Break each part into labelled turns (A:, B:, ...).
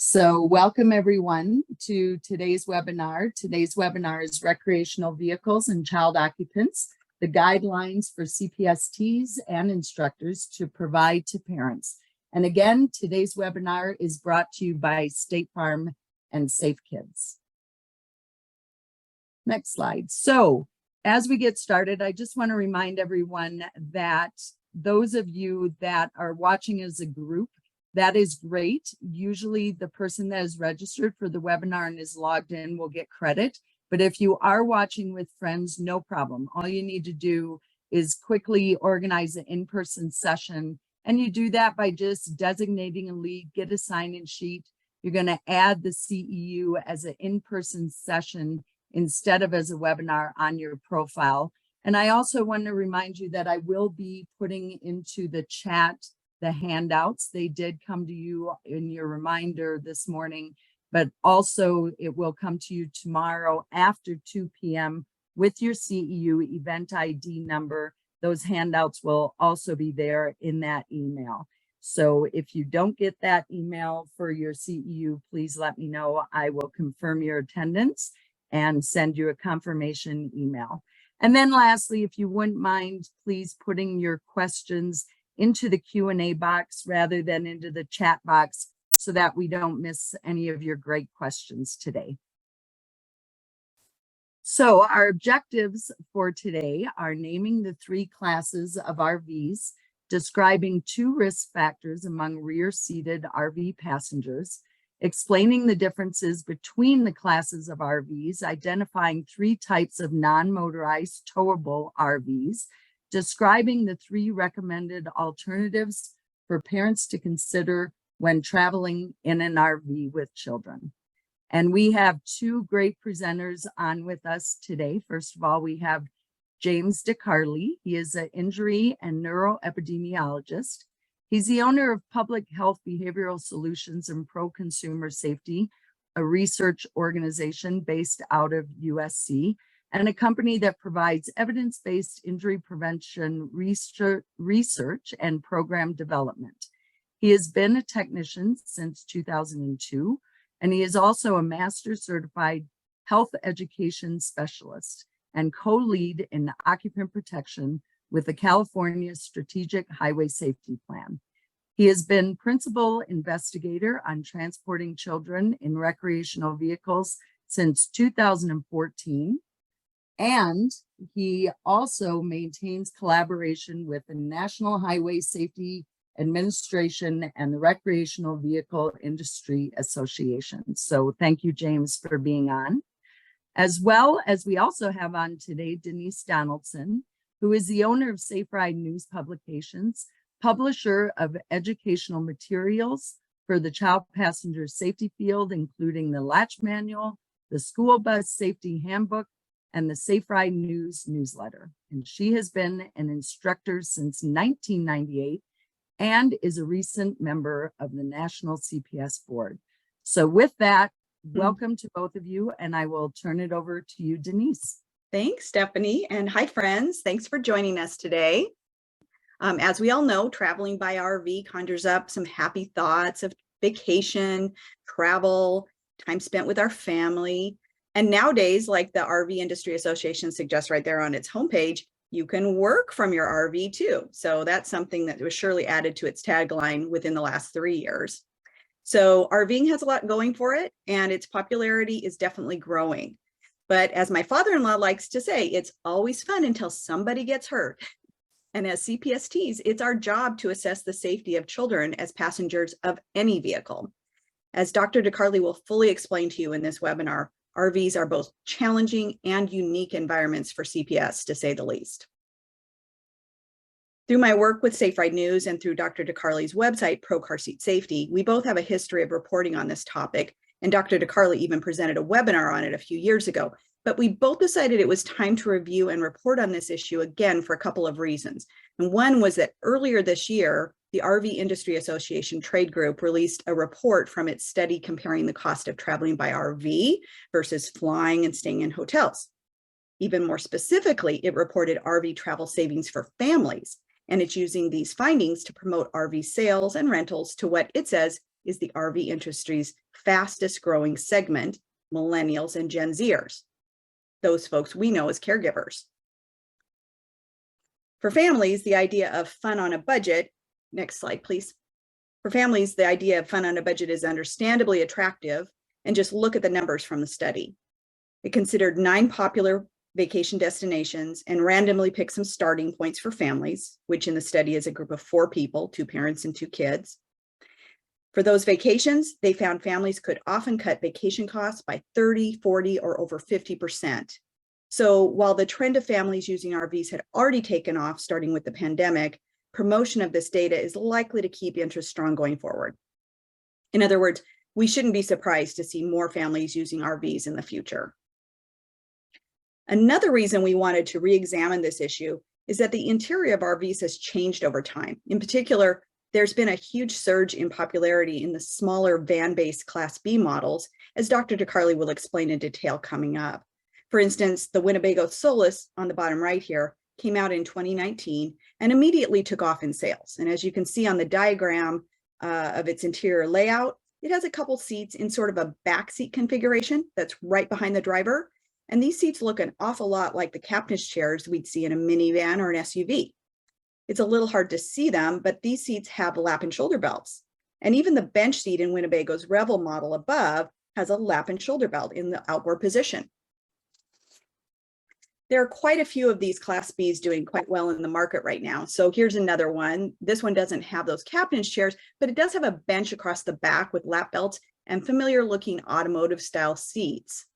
A: So welcome everyone to today's webinar. Today's webinar is Recreational Vehicles and Child Occupants, the guidelines for CPSTs and instructors to provide to parents. And again, today's webinar is brought to you by State Farm and Safe Kids. Next slide. So as we get started, I just want to remind everyone that those of you that are watching as a group, that is great. Usually the person that is registered for the webinar and is logged in will get credit. But if you are watching with friends, no problem. All you need to do is quickly organize an in-person session. And you do that by just designating a lead, get a sign-in sheet. You're going to add the CEU as an in-person session instead of as a webinar on your profile. And I also want to remind you that I will be putting into the chat the handouts. They did come to you in your reminder this morning, but also it will come to you tomorrow after 2 p.m. with your CEU event ID number. Those handouts will also be there in that email. So if you don't get that email for your CEU, please let me know. I will confirm your attendance and send you a confirmation email. And then lastly, if you wouldn't mind, please putting your questions into the Q&A box rather than into the chat box so that we don't miss any of your great questions today. So our objectives for today are naming the 3 classes of RVs, describing 2 risk factors among rear-seated RV passengers, explaining the differences between the classes of RVs, identifying 3 types of non-motorized towable RVs, describing the 3 recommended alternatives for parents to consider when traveling in an RV with children. And we have 2 great presenters on with us today. First of all, we have James DeCarli. He is an injury and neuroepidemiologist. He's the owner of Public Health Behavioral Solutions and Pro-Consumer Safety, a research organization based out of USC, and a company that provides evidence-based injury prevention research and program development. He has been a technician since 2002, and he is also a master certified health education specialist and co-lead in occupant protection with the California Strategic Highway Safety Plan. He has been principal investigator on transporting children in recreational vehicles since 2014. And he also maintains collaboration with the National Highway Safety Administration and the Recreational Vehicle Industry Association. So thank you, James, for being on. As well as we also have on today, Denise Donaldson, who is the owner of Safe Ride News Publications, publisher of educational materials for the child passenger safety field, including the Latch Manual, the School Bus Safety Handbook, and the Safe Ride News newsletter. And she has been an instructor since 1998 and is a recent member of the National CPS Board. So with that, welcome to both of you, and I will turn it over to you, Denise.
B: Thanks, Stephanie, and hi, friends. Thanks for joining us today. As we all know, traveling by RV conjures up some happy thoughts of vacation, travel, time spent with our family. And nowadays, like the RV Industry Association suggests right there on its homepage, you can work from your RV too. So that's something that was surely added to its tagline within the last 3 years. So RVing has a lot going for it, and its popularity is definitely growing. But as my father-in-law likes to say, it's always fun until somebody gets hurt. And as CPSTs, it's our job to assess the safety of children as passengers of any vehicle. As Dr. DeCarli will fully explain to you in this webinar, RVs are both challenging and unique environments for CPS, to say the least. Through my work with Safe Ride News and through Dr. DeCarli's website, Pro Car Seat Safety, we both have a history of reporting on this topic, and Dr. DeCarli even presented a webinar on it a few years ago. But we both decided it was time to review and report on this issue again for a couple of reasons. And one was that earlier this year, the RV Industry Association Trade Group released a report from its study comparing the cost of traveling by RV versus flying and staying in hotels. Even more specifically, it reported RV travel savings for families, and it's using these findings to promote RV sales and rentals to what it says is the RV industry's fastest growing segment, millennials and Gen Zers, those folks we know as caregivers. For families, the idea of fun on a budget, next slide, please. For families, the idea of fun on a budget is understandably attractive, and just look at the numbers from the study. It considered 9 popular vacation destinations and randomly picked some starting points for families, which in the study is a group of 4 people, 2 parents and 2 kids. For those vacations, they found families could often cut vacation costs by 30, 40, or over 50%. So while the trend of families using RVs had already taken off starting with the pandemic, promotion of this data is likely to keep interest strong going forward. In other words, we shouldn't be surprised to see more families using RVs in the future. Another reason we wanted to re-examine this issue is that the interior of RVs has changed over time. In particular, there's been a huge surge in popularity in the smaller van-based Class B models, as Dr. DeCarli will explain in detail coming up. For instance, the Winnebago Solis on the bottom right here came out in 2019 and immediately took off in sales. And as you can see on the diagram of its interior layout, it has a couple seats in sort of a backseat configuration that's right behind the driver. And these seats look an awful lot like the captain's chairs we'd see in a minivan or an SUV. It's a little hard to see them, but these seats have lap and shoulder belts. And even the bench seat in Winnebago's Revel model above has a lap and shoulder belt in the outboard position. There are quite a few of these Class Bs doing quite well in the market right now. So here's another one. This one doesn't have those captain's chairs, but it does have a bench across the back with lap belts and familiar looking automotive style seats.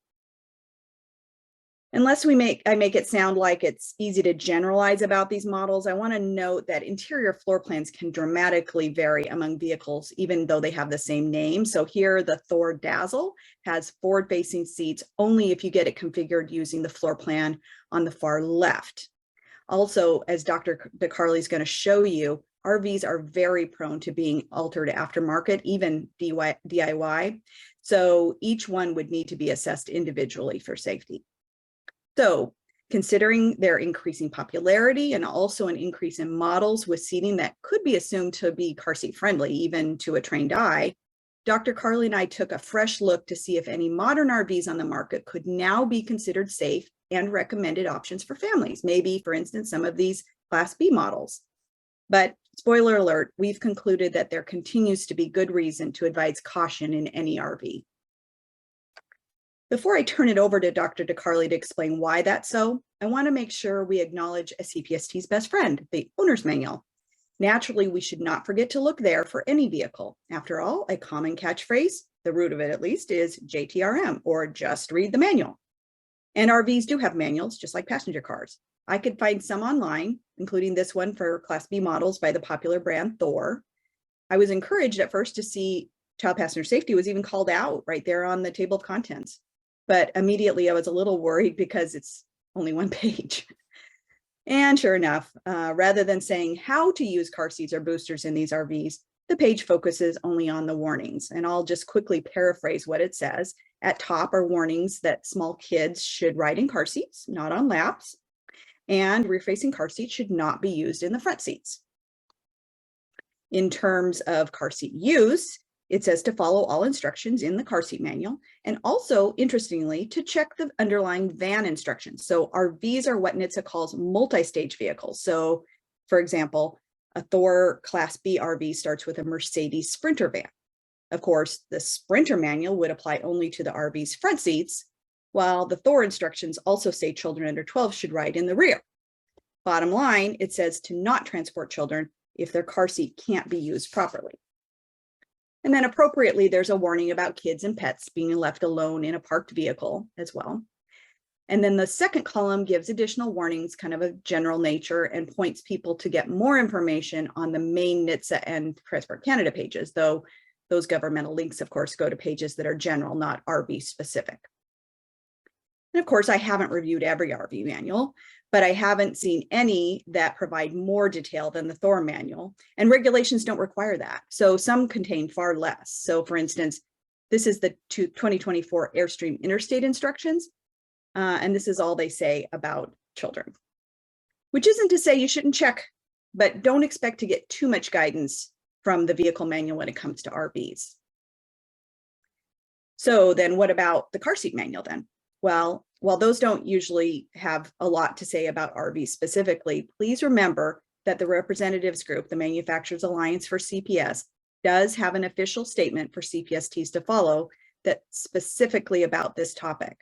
B: Unless I make it sound like it's easy to generalize about these models, I want to note that interior floor plans can dramatically vary among vehicles, even though they have the same name. So here, the Thor Dazzle has forward-facing seats only if you get it configured using the floor plan on the far left. Also, as Dr. DeCarli is going to show you, RVs are very prone to being altered aftermarket, even DIY. So each one would need to be assessed individually for safety. So considering their increasing popularity and also an increase in models with seating that could be assumed to be car seat friendly, even to a trained eye, Dr. Carly and I took a fresh look to see if any modern RVs on the market could now be considered safe and recommended options for families. Maybe, for instance, some of these Class B models. But spoiler alert, we've concluded that there continues to be good reason to advise caution in any RV. Before I turn it over to Dr. DeCarli to explain why that's so, I want to make sure we acknowledge a CPST's best friend, the owner's manual. Naturally, we should not forget to look there for any vehicle. After all, a common catchphrase, the root of it at least, is JTRM, or just read the manual. And RVs do have manuals, just like passenger cars. I could find some online, including this one for Class B models by the popular brand Thor. I was encouraged at first to see child passenger safety was even called out right there on the table of contents. But immediately I was a little worried because it's only one page. And sure enough, rather than saying how to use car seats or boosters in these RVs, the page focuses only on the warnings. And I'll just quickly paraphrase what it says. At top are warnings that small kids should ride in car seats, not on laps, and rear-facing car seats should not be used in the front seats. In terms of car seat use, it says to follow all instructions in the car seat manual, and also, interestingly, to check the underlying van instructions. So RVs are what NHTSA calls multi-stage vehicles. So, for example, a Thor Class B RV starts with a Mercedes Sprinter van. Of course, the Sprinter manual would apply only to the RV's front seats, while the Thor instructions also say children under 12 should ride in the rear. Bottom line, it says to not transport children if their car seat can't be used properly. And then appropriately, there's a warning about kids and pets being left alone in a parked vehicle as well. And then the second column gives additional warnings, kind of a general nature, and points people to get more information on the main NHTSA and Transport Canada pages, though those governmental links, of course, go to pages that are general, not RV specific. And of course, I haven't reviewed every RV manual, but I haven't seen any that provide more detail than the Thor manual, and regulations don't require that. So some contain far less. So for instance, this is the 2024 Airstream Interstate instructions, and this is all they say about children, which isn't to say you shouldn't check, but don't expect to get too much guidance from the vehicle manual when it comes to RVs. So then what about the car seat manual then? Well, while those don't usually have a lot to say about RVs specifically, please remember that the representatives group, the Manufacturers Alliance for CPS, does have an official statement for CPSTs to follow that's specifically about this topic.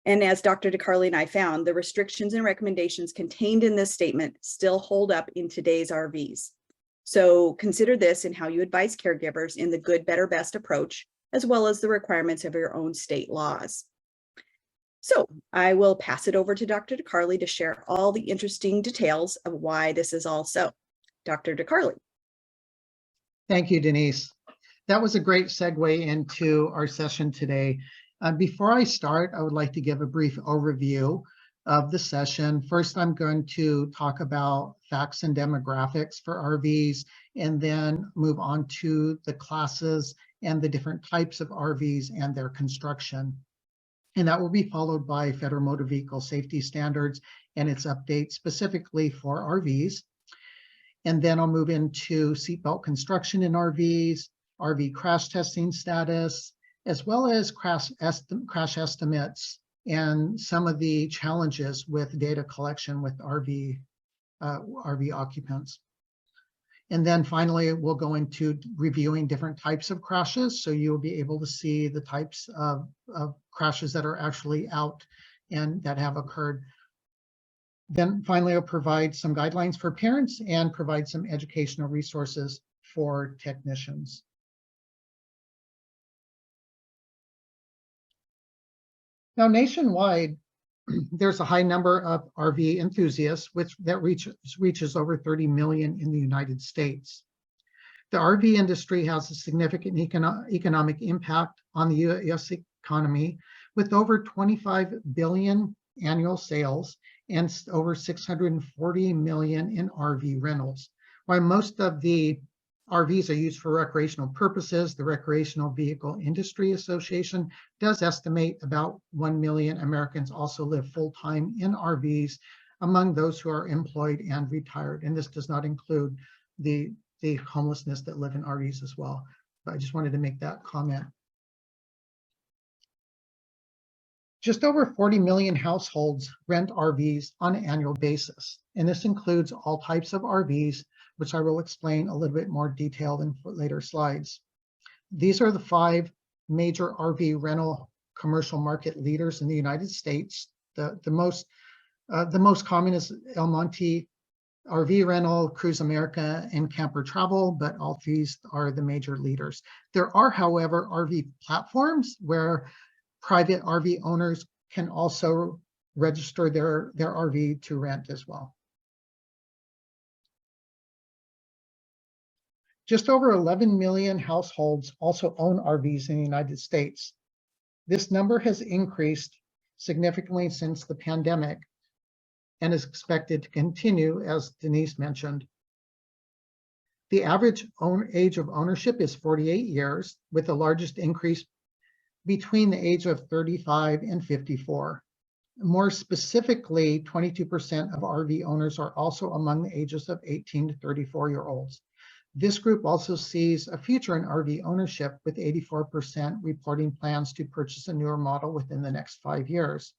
B: And as Dr. DeCarli and I found, the restrictions and recommendations contained in this statement still hold up in today's RVs. So consider this in how you advise caregivers in the good, better, best approach, as well as the requirements of your own state laws. So I will pass it over to Dr. DeCarli to share all the interesting details of why this is all so. Dr. DeCarli.
C: Thank you, Denise. That was a great segue into our session today. Before I start, I would like to give a brief overview of the session. First, I'm going to talk about facts and demographics for RVs, and then move on to the classes and the different types of RVs and their construction. And that will be followed by Federal Motor Vehicle Safety Standards and its updates specifically for RVs. And then I'll move into seatbelt construction in RVs, RV crash testing status, as well as crash estimates and some of the challenges with data collection with RV occupants. And then finally, we'll go into reviewing different types of crashes. So you'll be able to see the types of crashes that are actually out and that have occurred. Then finally, I'll provide some guidelines for parents and provide some educational resources for technicians. Now, nationwide, there's a high number of RV enthusiasts, that reaches over 30 million in the United States. The RV industry has a significant economic impact on the U.S. economy, with over 25 billion annual sales and over 640 million in RV rentals. While most of the RVs are used for recreational purposes, the Recreational Vehicle Industry Association does estimate about 1 million Americans also live full-time in RVs among those who are employed and retired. And this does not include the homelessness that live in RVs as well. But I just wanted to make that comment. Just over 40 million households rent RVs on an annual basis. And this includes all types of RVs, which I will explain a little bit more detailed in later slides. These are the 5 major RV rental commercial market leaders in the United States. The most common is El Monte RV Rental, Cruise America, and Camper Travel, but all these are the major leaders. There are, however, RV platforms where private RV owners can also register their RV to rent as well. Just over 11 million households also own RVs in the United States. This number has increased significantly since the pandemic and is expected to continue, as Denise mentioned. The average age of ownership is 48 years, with the largest increase between the age of 35 and 54. More specifically, 22% of RV owners are also among the ages of 18 to 34-year-olds. This group also sees a future in RV ownership, with 84% reporting plans to purchase a newer model within the next 5 years.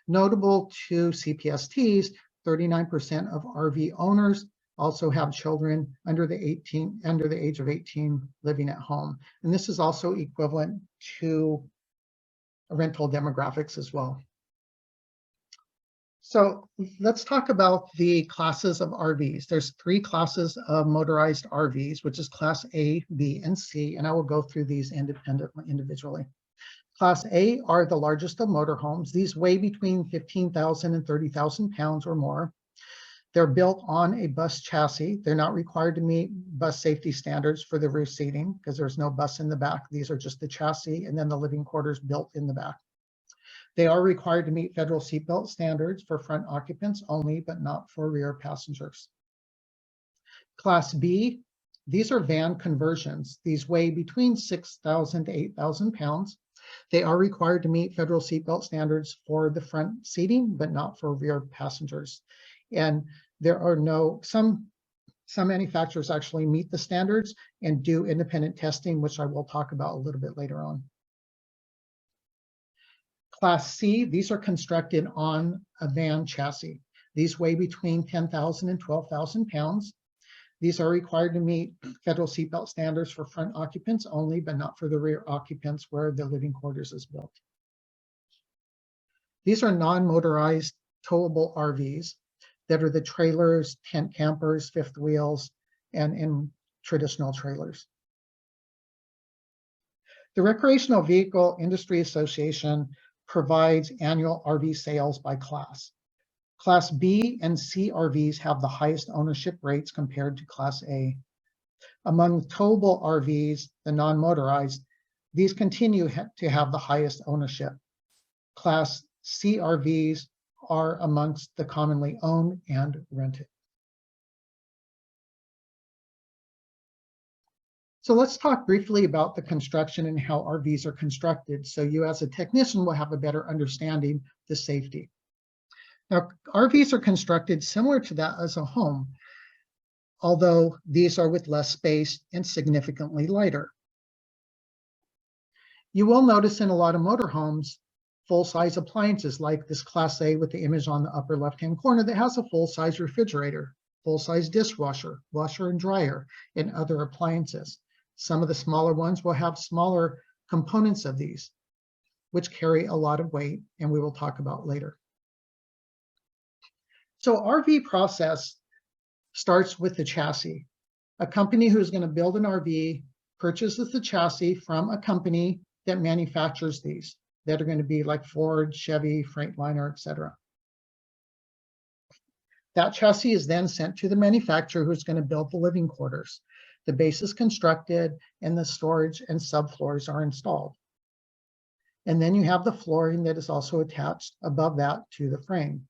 C: Notable to CPSTs, 39% of RV owners also have children under the age of 18 living at home. And this is also equivalent to rental demographics as well. So let's talk about the classes of RVs. There's 3 classes of motorized RVs, which is Class A, B, and C, and I will go through these individually. Class A are the largest of motorhomes. These weigh between 15,000 and 30,000 pounds or more. They're built on a bus chassis. They're not required to meet bus safety standards for the rear seating because there's no bus in the back. These are just the chassis and then the living quarters built in the back. They are required to meet federal seatbelt standards for front occupants only, but not for rear passengers. Class B, these are van conversions. These weigh between 6,000 to 8,000 pounds. They are required to meet federal seatbelt standards for the front seating, but not for rear passengers. And there are some Some manufacturers actually meet the standards and do independent testing, which I will talk about a little bit later on. Class C, these are constructed on a van chassis. These weigh between 10,000 and 12,000 pounds. These are required to meet federal seatbelt standards for front occupants only, but not for the rear occupants where the living quarters is built. These are non-motorized towable RVs that are the trailers, tent campers, fifth wheels, and in traditional trailers. The Recreational Vehicle Industry Association provides annual RV sales by class. Class B and C RVs have the highest ownership rates compared to Class A. Among towable RVs, the non-motorized, these continue to have the highest ownership. Class C RVs are amongst the commonly owned and rented. So let's talk briefly about the construction and how RVs are constructed, so you as a technician will have a better understanding of the safety. Now, RVs are constructed similar to that as a home, although these are with less space and significantly lighter. You will notice in a lot of motorhomes, full-size appliances like this Class A with the image on the upper left-hand corner that has a full-size refrigerator, full-size dishwasher, washer and dryer, and other appliances. Some of the smaller ones will have smaller components of these, which carry a lot of weight, and we will talk about later. So RV process starts with the chassis. A company who's going to build an RV purchases the chassis from a company that manufactures these, that are going to be like Ford, Chevy, Freightliner, etc. That chassis is then sent to the manufacturer who's going to build the living quarters. The base is constructed and the storage and subfloors are installed. And then you have the flooring that is also attached above that to the frame.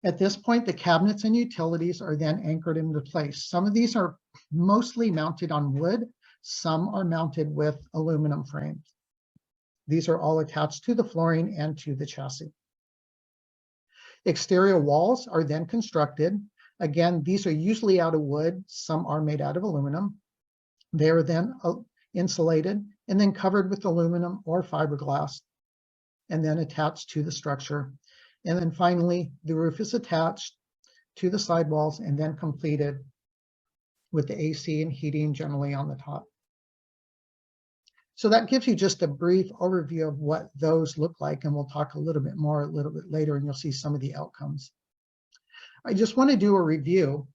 C: At this point, the cabinets and utilities are then anchored into place. Some of these are mostly mounted on wood. Some are mounted with aluminum frames. These are all attached to the flooring and to the chassis. Exterior walls are then constructed. Again, these are usually out of wood. Some are made out of aluminum. They are then insulated and then covered with aluminum or fiberglass and then attached to the structure. And then finally, the roof is attached to the sidewalls and then completed with the AC and heating generally on the top. So that gives you just a brief overview of what those look like, and we'll talk a little bit more a little bit later, and you'll see some of the outcomes. I just want to do a review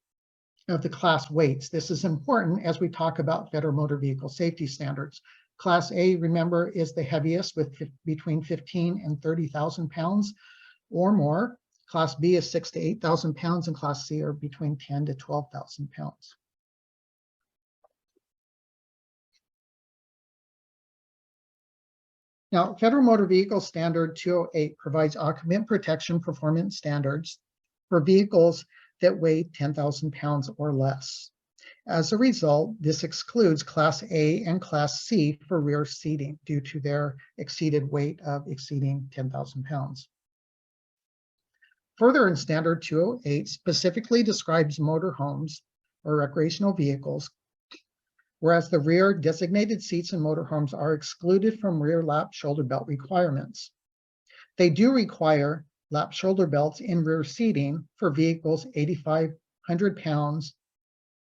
C: of the class weights. This is important as we talk about federal motor vehicle safety standards. Class A, remember, is the heaviest with between 15 and 30,000 pounds or more. Class B is 6,000 to 8,000 pounds, and Class C are between 10,000 to 12,000 pounds. Now, Federal Motor Vehicle Standard 208 provides occupant protection performance standards for vehicles that weigh 10,000 pounds or less. As a result, this excludes Class A and Class C for rear seating due to their exceeded weight of exceeding 10,000 pounds. Further, in Standard 208 specifically describes motorhomes or recreational vehicles, whereas the rear designated seats in motorhomes are excluded from rear lap shoulder belt requirements. They do require lap shoulder belts in rear seating for vehicles 8,500 pounds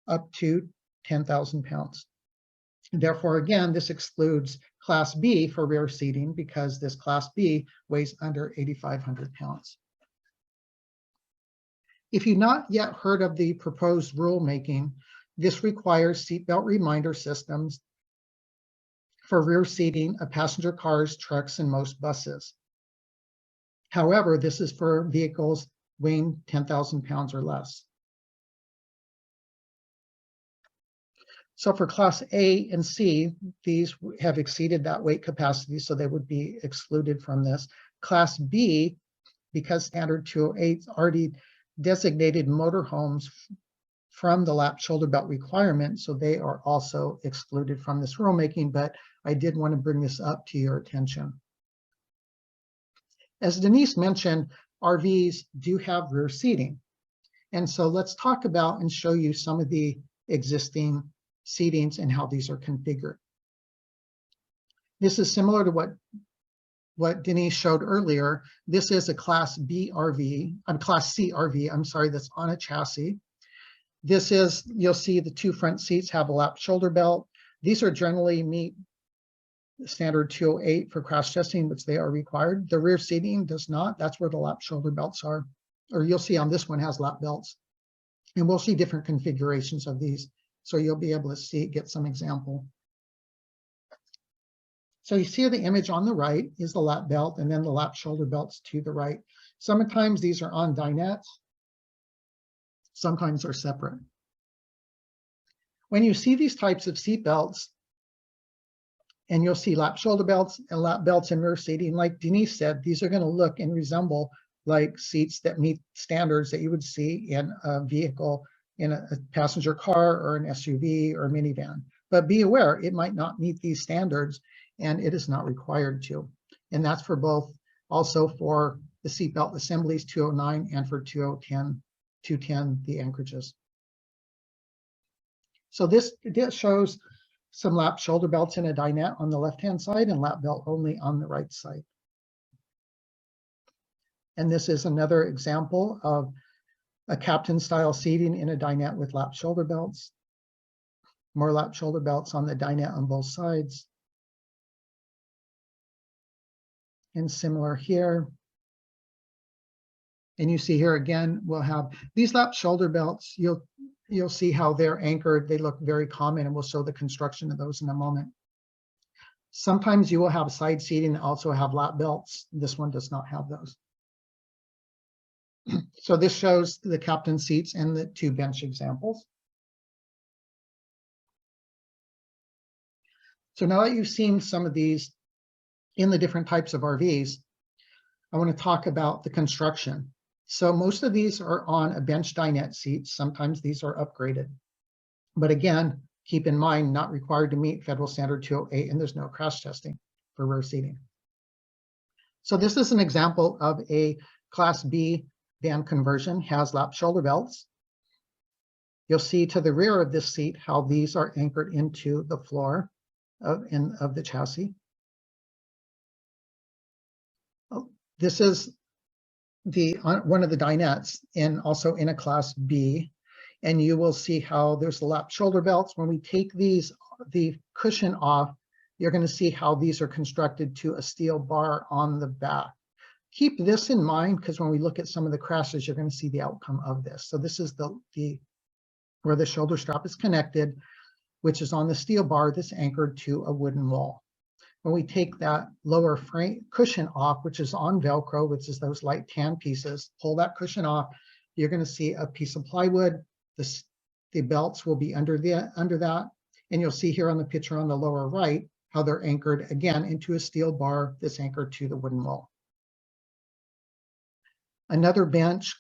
C: up to 10,000 pounds. Therefore, again, this excludes Class B for rear seating because this Class B weighs under 8,500 pounds. If you've not yet heard of the proposed rulemaking, this requires seatbelt reminder systems for rear seating of passenger cars, trucks, and most buses. However, this is for vehicles weighing 10,000 pounds or less. So for Class A and C, these have exceeded that weight capacity, so they would be excluded from this. Class B, because Standard 208 already designated motorhomes from the lap shoulder belt requirement, so they are also excluded from this rulemaking, but I did want to bring this up to your attention. As Denise mentioned, RVs do have rear seating. And so let's talk about and show you some of the existing seatings and how these are configured. This is similar to what Denise showed earlier. This is a Class B RV, Class C RV, I'm sorry, that's on a chassis. This is, you'll see the two front seats have a lap shoulder belt. These are generally meet standard 208 for crash testing, which they are required. The rear seating does not. That's where the lap shoulder belts are. Or you'll see on this one has lap belts. And we'll see different configurations of these. So you'll be able to see, get some example. So you see the image on the right is the lap belt, and then the lap shoulder belts to the right. Sometimes these are on dinettes. Sometimes they're separate. When you see these types of seat belts, and you'll see lap shoulder belts and lap belts and rear seating, like Denise said, these are going to look and resemble like seats that meet standards that you would see in a vehicle, in a passenger car or an SUV or a minivan. But be aware, it might not meet these standards, and it is not required to. And that's for both, also for the seatbelt assemblies 209 and for 210, the anchorages. So this shows some lap shoulder belts in a dinette on the left-hand side and lap belt only on the right side. And this is another example of a captain style seating in a dinette with lap shoulder belts. More lap shoulder belts on the dinette on both sides. And similar here. And you see here again, we'll have these lap shoulder belts. You'll see how they're anchored. They look very common, and we'll show the construction of those in a moment. Sometimes you will have side seating that also have lap belts. This one does not have those. So this shows the captain seats and the two bench examples. So now that you've seen some of these in the different types of RVs, I want to talk about the construction. So most of these are on a bench dinette seat. Sometimes these are upgraded. But again, keep in mind, not required to meet Federal Standard 208, and there's no crash testing for rear seating. So this is an example of a Class B van conversion, has lap shoulder belts. You'll see to the rear of this seat how these are anchored into the floor of the chassis. This is one of the dinettes, and also in a Class B, and you will see how there's the lap shoulder belts. When we take the cushion off, you're going to see how these are constructed to a steel bar on the back. Keep this in mind, because when we look at some of the crashes, you're going to see the outcome of this. So this is where the shoulder strap is connected, which is on the steel bar that's anchored to a wooden wall. When we take that lower frame cushion off, which is on Velcro, which is those light tan pieces, pull that cushion off, you're going to see a piece of plywood. The belts will be under that. And you'll see here on the picture on the lower right, how they're anchored again into a steel bar that's anchored to the wooden wall. Another bench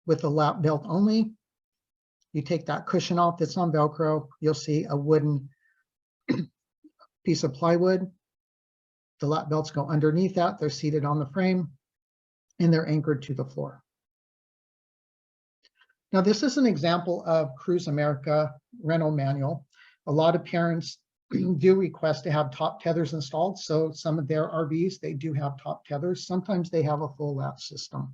C: with a lap belt only. You take that cushion off that's on Velcro, you'll see a wooden piece of plywood. The lap belts go underneath that. They're seated on the frame, and they're anchored to the floor. Now, this is an example of Cruise America rental manual. A lot of parents do request to have top tethers installed. So some of their RVs, they do have top tethers. Sometimes they have a full lap system.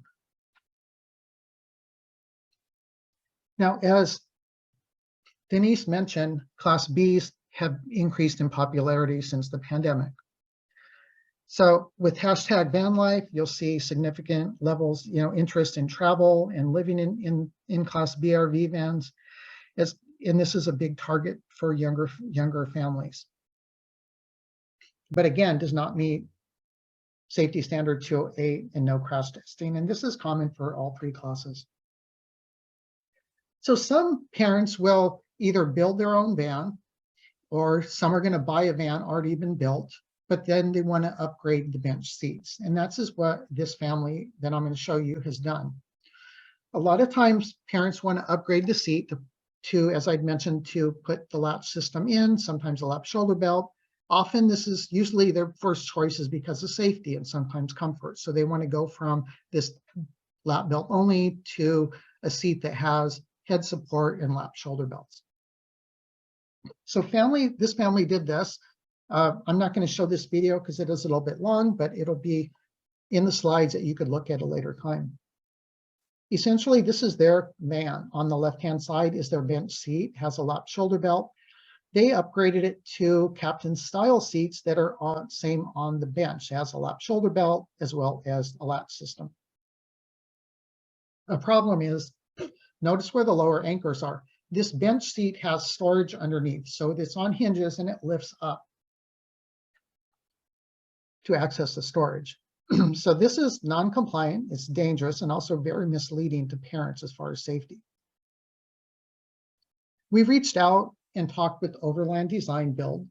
C: Now, as Denise mentioned, Class Bs have increased in popularity since the pandemic. So with hashtag van life, you'll see significant levels, interest in travel and living in Class B RV vans. And this is a big target for younger families. But again, does not meet safety standard 208 and no crash testing. And this is common for all three classes. So some parents will either build their own van, or some are going to buy a van already been built, but then they want to upgrade the bench seats. And that's what this family that I'm going to show you has done. A lot of times parents want to upgrade the seat to, as I'd mentioned, to put the latch system in, sometimes a lap shoulder belt. Often this is usually their first choice is because of safety and sometimes comfort. So they want to go from this lap belt only to a seat that has head support and lap shoulder belts. So this family did this. I'm not going to show this video because it is a little bit long, but it'll be in the slides that you could look at a later time. Essentially, this is their van. On the left-hand side is their bench seat, has a lap shoulder belt. They upgraded it to captain style seats that are same on the bench. It has a lap shoulder belt as well as a latch system. A problem is, notice where the lower anchors are. This bench seat has storage underneath, so it's on hinges and it lifts up to access the storage. So this is non-compliant, it's dangerous, and also very misleading to parents as far as safety. We reached out and talked with Overland Design Build,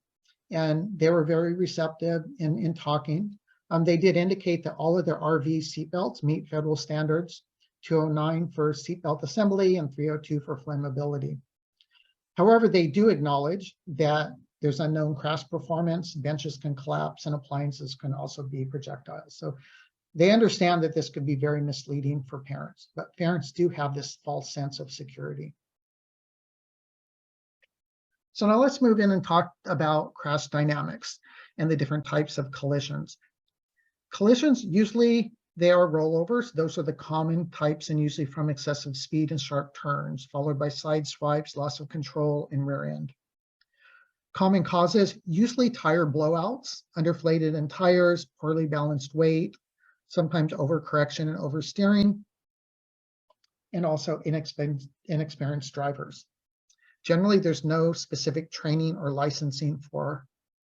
C: and they were very receptive in talking. They did indicate that all of their RV seatbelts meet federal standards, 209 for seatbelt assembly and 302 for flammability. However, they do acknowledge that there's unknown crash performance, benches can collapse, and appliances can also be projectiles. So they understand that this could be very misleading for parents, but parents do have this false sense of security. So now let's move in and talk about crash dynamics and the different types of collisions. Collisions, usually they are rollovers. Those are the common types, and usually from excessive speed and sharp turns, followed by side swipes, loss of control, and rear end. Common causes, usually tire blowouts, underflated in tires, poorly balanced weight, sometimes overcorrection and oversteering, and also inexperienced drivers. Generally, there's no specific training or licensing for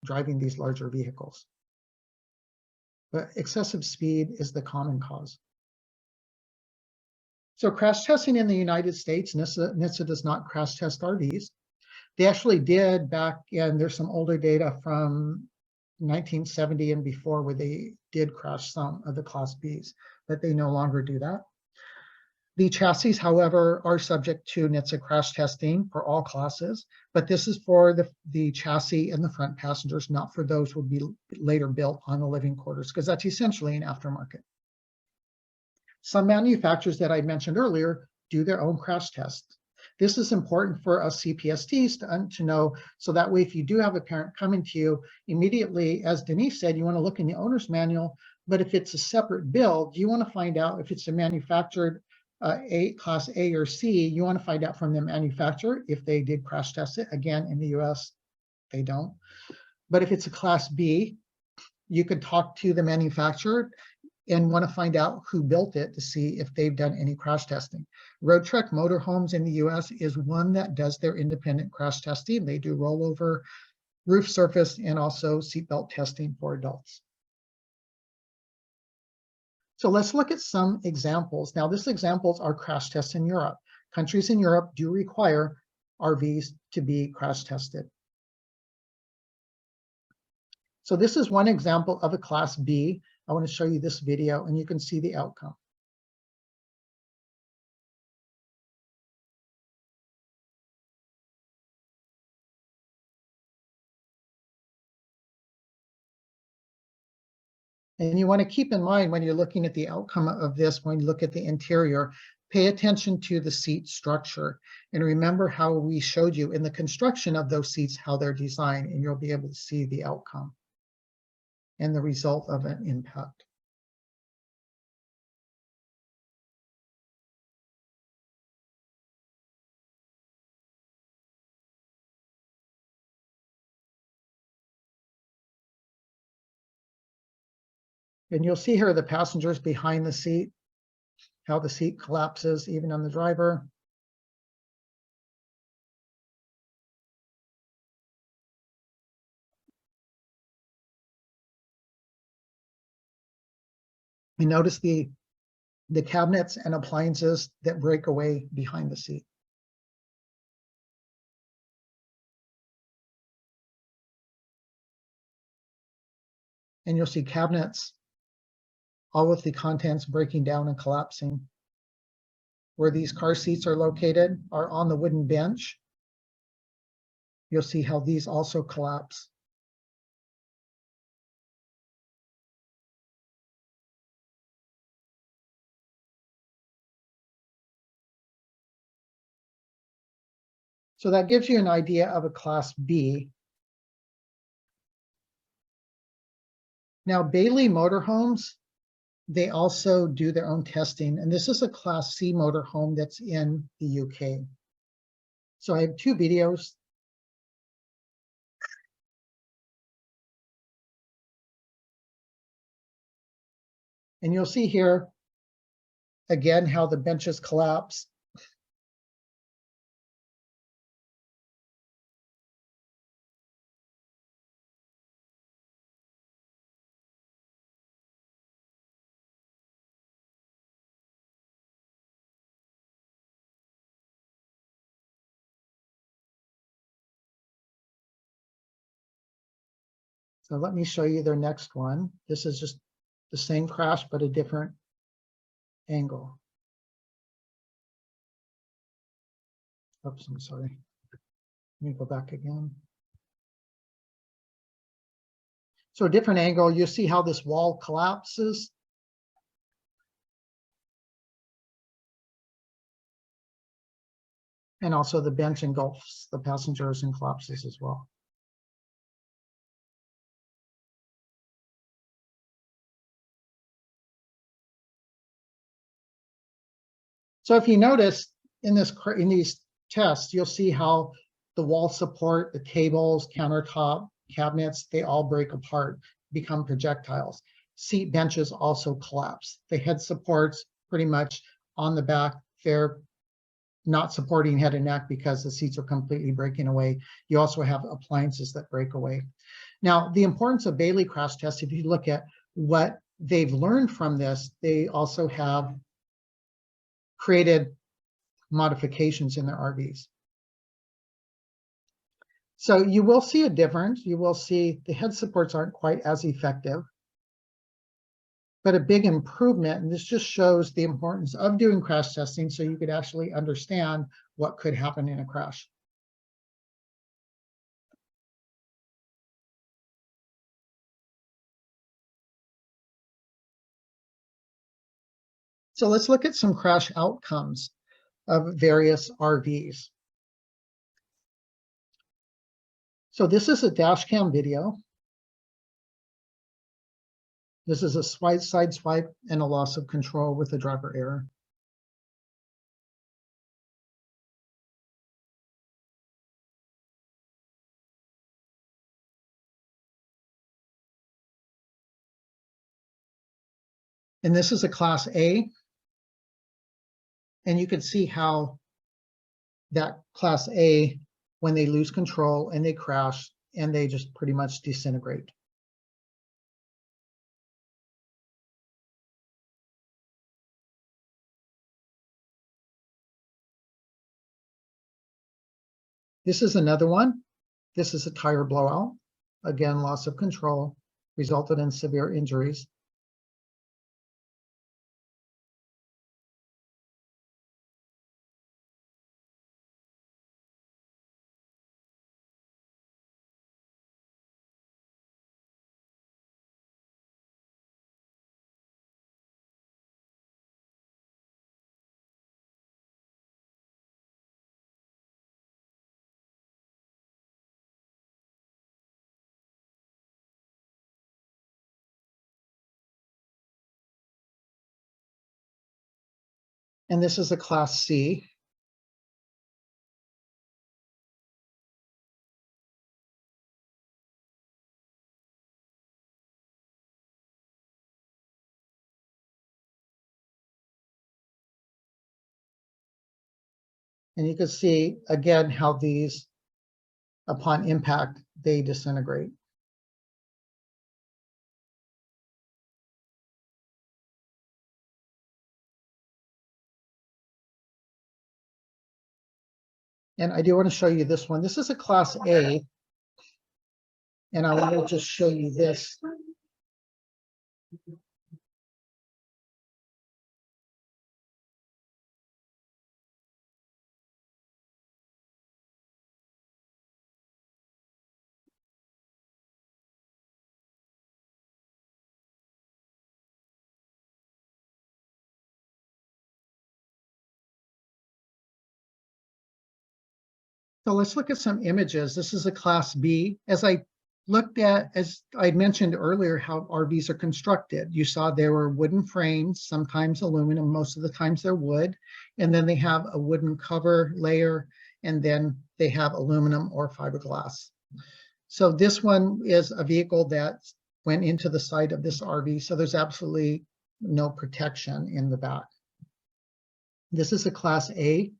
C: driving these larger vehicles. But excessive speed is the common cause. So crash testing in the United States, NHTSA does not crash test RVs. They actually did back in, there's some older data from 1970 and before where they did crash some of the Class Bs, but they no longer do that. The chassis, however, are subject to NHTSA crash testing for all classes, but this is for the chassis and the front passengers, not for those who would be later built on the living quarters, because that's essentially an aftermarket. Some manufacturers that I mentioned earlier do their own crash tests. This is important for us CPSTs to know, so that way if you do have a parent coming to you, immediately, as Denise said, you want to look in the owner's manual, but if it's a separate build, you want to find out if it's a manufactured Class A or C, you want to find out from the manufacturer if they did crash test it. Again, in the US, they don't. But if it's a Class B, you could talk to the manufacturer and want to find out who built it to see if they've done any crash testing. Road Trek Motorhomes in the US is one that does their independent crash testing. They do rollover, roof surface, and also seatbelt testing for adults. So let's look at some examples. Now, these examples are crash tests in Europe. Countries in Europe do require RVs to be crash tested. So this is one example of a Class B. I want to show you this video and you can see the outcome. And you want to keep in mind when you're looking at the outcome of this, when you look at the interior, pay attention to the seat structure and remember how we showed you in the construction of those seats, how they're designed, and you'll be able to see the outcome and the result of an impact. And you'll see here the passengers behind the seat, how the seat collapses even on the driver. You notice the cabinets and appliances that break away behind the seat. And you'll see cabinets, all with the contents breaking down and collapsing. Where these car seats are located are on the wooden bench. You'll see how these also collapse. So that gives you an idea of a Class B. Now, Bailey Motorhomes, they also do their own testing, and this is a Class C motorhome that's in the UK. So I have two videos. And you'll see here, again, how the benches collapse. So let me show you their next one. This is just the same crash, but a different angle. Oops, I'm sorry. Let me go back again. So a different angle, you see how this wall collapses. And also the bench engulfs the passengers and collapses as well. So if you notice in these tests, you'll see how the wall support, the tables, countertop, cabinets, they all break apart, become projectiles. Seat benches also collapse. The head supports pretty much on the back, they're not supporting head and neck because the seats are completely breaking away. You also have appliances that break away. Now, the importance of Bailey crash tests, if you look at what they've learned from this, they also have created modifications in their RVs. So you will see a difference. You will see the head supports aren't quite as effective, but a big improvement. And this just shows the importance of doing crash testing so you could actually understand what could happen in a crash. So let's look at some crash outcomes of various RVs. So this is a dash cam video. This is a side swipe and a loss of control with a driver error. And this is a Class A. And you can see how that Class A, when they lose control and they crash and they just pretty much disintegrate. This is another one. This is a tire blowout. Again, loss of control resulted in severe injuries. And this is a Class C. And you can see again how these, upon impact, they disintegrate. And I do want to show you this one. This is a Class A. And I want to just show you this. So let's look at some images. This is a Class B. As I mentioned earlier, how RVs are constructed. You saw there were wooden frames, sometimes aluminum, most of the times they're wood. And then they have a wooden cover layer, and then they have aluminum or fiberglass. So this one is a vehicle that went into the side of this RV. So there's absolutely no protection in the back. This is a Class A.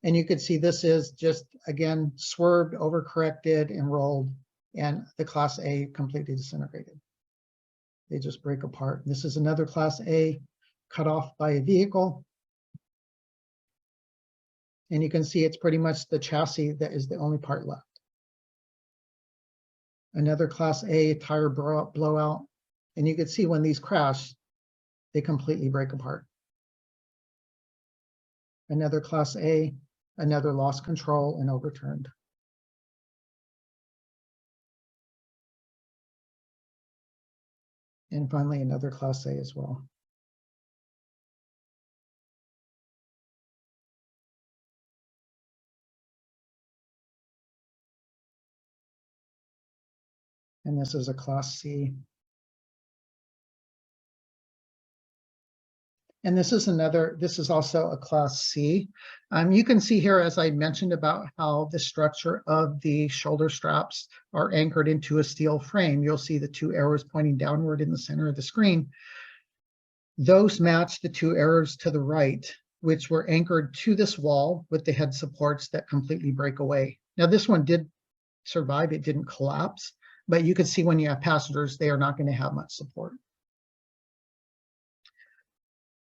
C: And you can see this is just, again, swerved, overcorrected, and rolled, and the Class A completely disintegrated. They just break apart. This is another Class A cut off by a vehicle. And you can see it's pretty much the chassis that is the only part left. Another Class A tire blowout. And you can see when these crash, they completely break apart. Another Class A, another lost control and overturned. And finally, another Class A as well. And this is a Class C. And this is also a Class C. You can see here, as I mentioned, about how the structure of the shoulder straps are anchored into a steel frame. You'll see the two arrows pointing downward in the center of the screen. Those match the two arrows to the right, which were anchored to this wall with the head supports that completely break away. Now, this one did survive. It didn't collapse, but you can see when you have passengers, they are not going to have much support.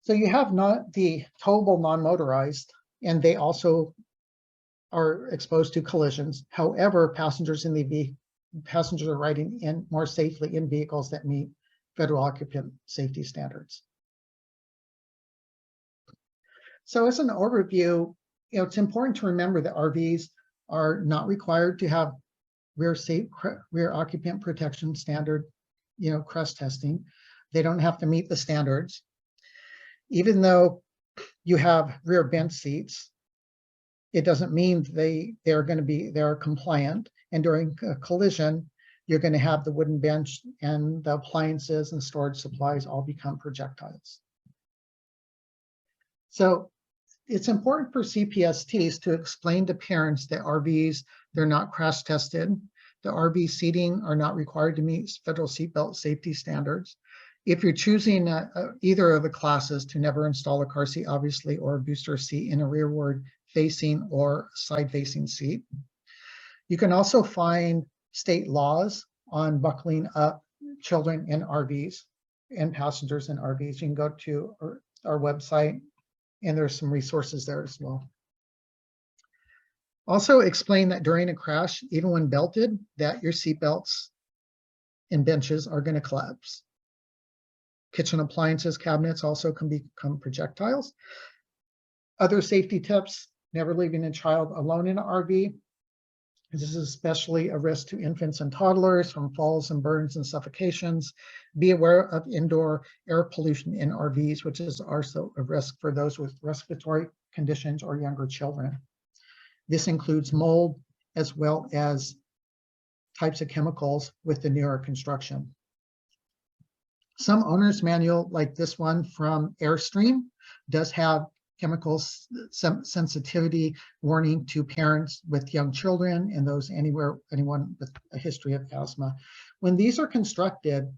C: So you have not the towable non-motorized, and they also are exposed to collisions. However, passengers are riding in more safely in vehicles that meet federal occupant safety standards. So as an overview, it's important to remember that RVs are not required to have rear occupant protection standard, crash testing. They don't have to meet the standards. Even though you have rear bench seats, it doesn't mean they are compliant. And during a collision, you're going to have the wooden bench and the appliances and storage supplies all become projectiles. So it's important for CPSTs to explain to parents that RVs, they're not crash tested. The RV seating are not required to meet federal seatbelt safety standards. If you're choosing either of the classes, to never install a car seat, obviously, or a booster seat in a rearward facing or side facing seat. You can also find state laws on buckling up children in RVs and passengers in RVs. You can go to our website, and there's some resources there as well. Also explain that during a crash, even when belted, that your seat belts and benches are going to collapse. Kitchen appliances, cabinets also can become projectiles. Other safety tips: never leaving a child alone in an RV. This is especially a risk to infants and toddlers from falls and burns and suffocations. Be aware of indoor air pollution in RVs, which is also a risk for those with respiratory conditions or younger children. This includes mold as well as types of chemicals with the newer construction. Some owner's manual, like this one from Airstream, does have chemicals sensitivity warning to parents with young children and anyone with a history of asthma. When these are constructed,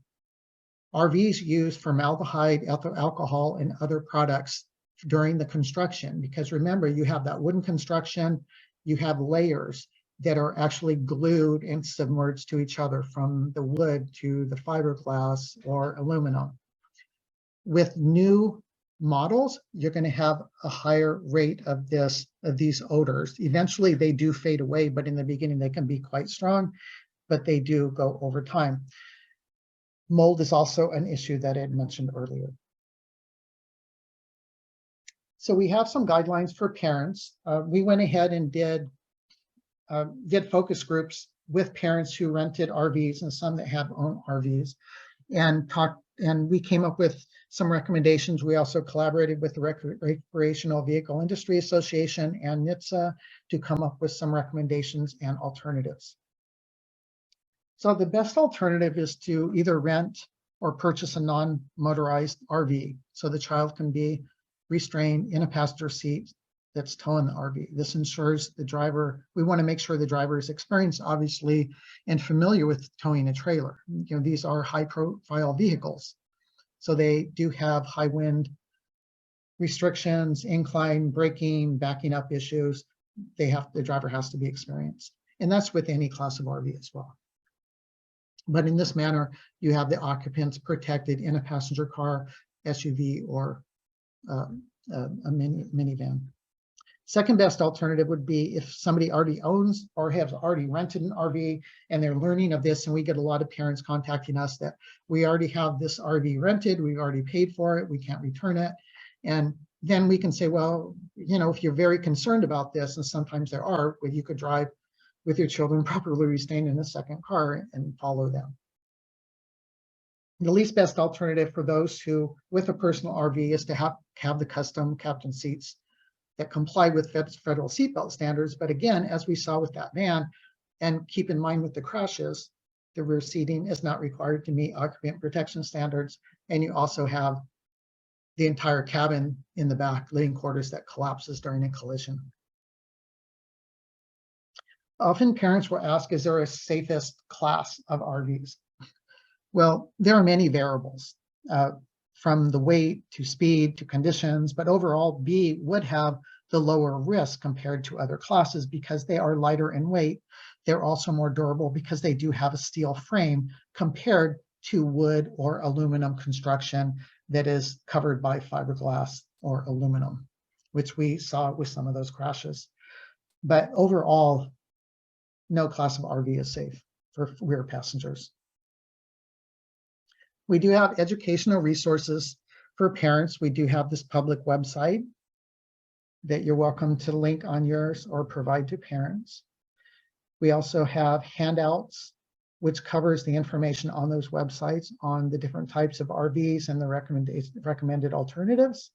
C: RVs use formaldehyde, ethyl alcohol, and other products during the construction, because remember, you have that wooden construction, you have layers that are actually glued and submerged to each other, from the wood to the fiberglass or aluminum. With new models, you're going to have a higher rate of these odors. Eventually they do fade away, but in the beginning they can be quite strong, but they do go over time. Mold is also an issue that I had mentioned earlier. So we have some guidelines for parents. We went ahead and did focus groups with parents who rented RVs and some that have owned RVs, and we came up with Some recommendations, we also collaborated with the Recreational Vehicle Industry Association and NHTSA to come up with some recommendations and alternatives. So the best alternative is to either rent or purchase a non-motorized RV, so the child can be restrained in a passenger seat that's towing the RV. This ensures the driver, we want to make sure the driver is experienced, obviously, and familiar with towing a trailer. You know, these are high-profile vehicles, so they do have high wind restrictions, incline braking, backing up issues. The driver has to be experienced, and that's with any class of RV as well. But in this manner, you have the occupants protected in a passenger car, SUV, or a minivan. Second best alternative would be if somebody already owns or has already rented an RV and they're learning of this, and we get a lot of parents contacting us that we already have this RV rented, we've already paid for it, we can't return it. And then we can say, well, you know, if you're very concerned about this, and sometimes there are, where you could drive with your children properly restrained in a second car and follow them. The least best alternative for those who, with a personal RV, is to have the custom captain seats that comply with federal seatbelt standards. But again, as we saw with that van, and keep in mind with the crashes, the rear seating is not required to meet occupant protection standards. And you also have the entire cabin in the back, living quarters, that collapses during a collision. Often parents will ask, is there a safest class of RVs? Well, there are many variables, from the weight to speed to conditions, but overall B would have the lower risk compared to other classes because they are lighter in weight. They're also more durable because they do have a steel frame compared to wood or aluminum construction that is covered by fiberglass or aluminum, which we saw with some of those crashes. But overall, no class of RV is safe for rear passengers. We do have educational resources for parents. We do have this public website that you're welcome to link on yours or provide to parents. We also have handouts, which covers the information on those websites on the different types of RVs and the recommended alternatives,